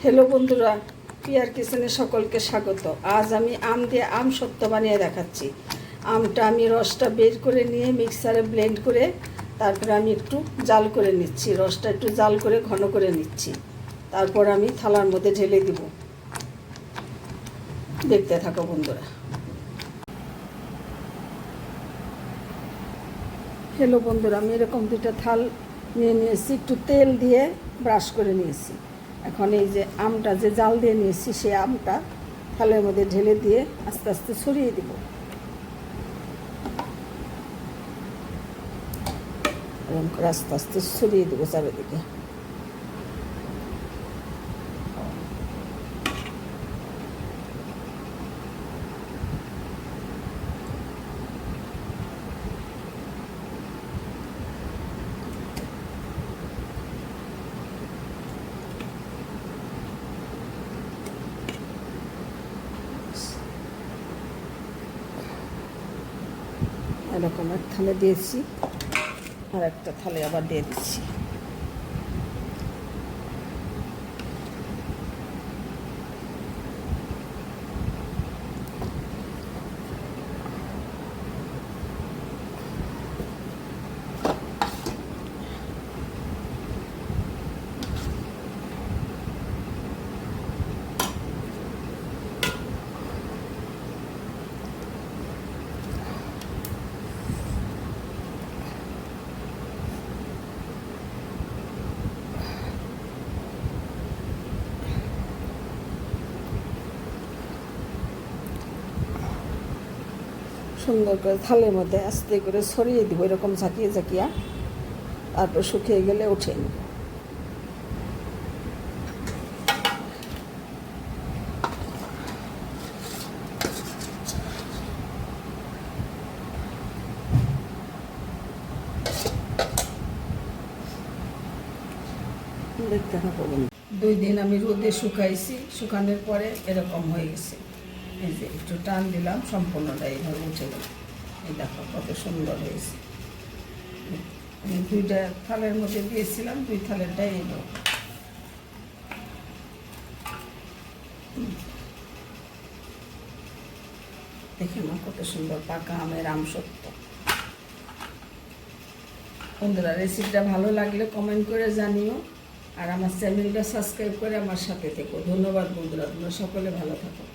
Hello বন্ধুরা, peer কিচেনে সকলকে স্বাগত। আজ আমি আম দিয়ে আম সত্ত্ব বানিয়ে দেখাচ্ছি। আমটা আমি রসটা বের করে নিয়ে মিক্সারে ব্লেন্ড করে তারপরে আমি একটু জাল করে নিচ্ছি, রসটা একটু জাল করে ঘন করে নিচ্ছি। তারপর আমি থালার মধ্যে ঢেলে দিব। দেখতে থাকো বন্ধুরা। হ্যালো বন্ধুরা, আমি এরকম দুটো থাল নিয়ে নিয়েছি, একটু তেল দিয়ে ব্রাশ করে নিয়েছি। এখন এই যে আমটা যে জাল দিয়ে নিয়েছি সেই আমটা থালের মধ্যে ঢেলে দিয়ে আস্তে আস্তে ছড়িয়ে দিব। এরকম করে আস্তে আস্তে ছড়িয়ে দেবো চারিদিকে। এরকম এক থালে দিয়েছি, আর একটা থালে আবার দিয়ে দিচ্ছি। সুন্দর করে থালের মধ্যে আস্তে করে ছড়িয়ে দিব, এরকম ঝাঁকিয়ে ঝাঁকিয়া। তারপর শুকিয়ে গেলে উঠে নিব। দেখতে থাকো। 2 দিন আমি রোদে শুকাইছি, শুকানোর পরে এরকম হয়ে গেছে। এই যে একটু টান দিলাম, সম্পূর্ণটা এইভাবে উঠে গেল। এই দেখো কত সুন্দর হয়েছে। আমি 2টা থালের মধ্যে দিয়েছিলাম, 2 থালেরটাই এলো। দেখে না কত সুন্দর পাকা আমের আমসত্ত্ব। বন্ধুরা, রেসিপিটা ভালো লাগলে কমেন্ট করে জানিও, আর আমার চ্যানেলটা সাবস্ক্রাইব করে আমার সাথে থেকো। ধন্যবাদ বন্ধুরা, তোমরা সকলে ভালো থাকো।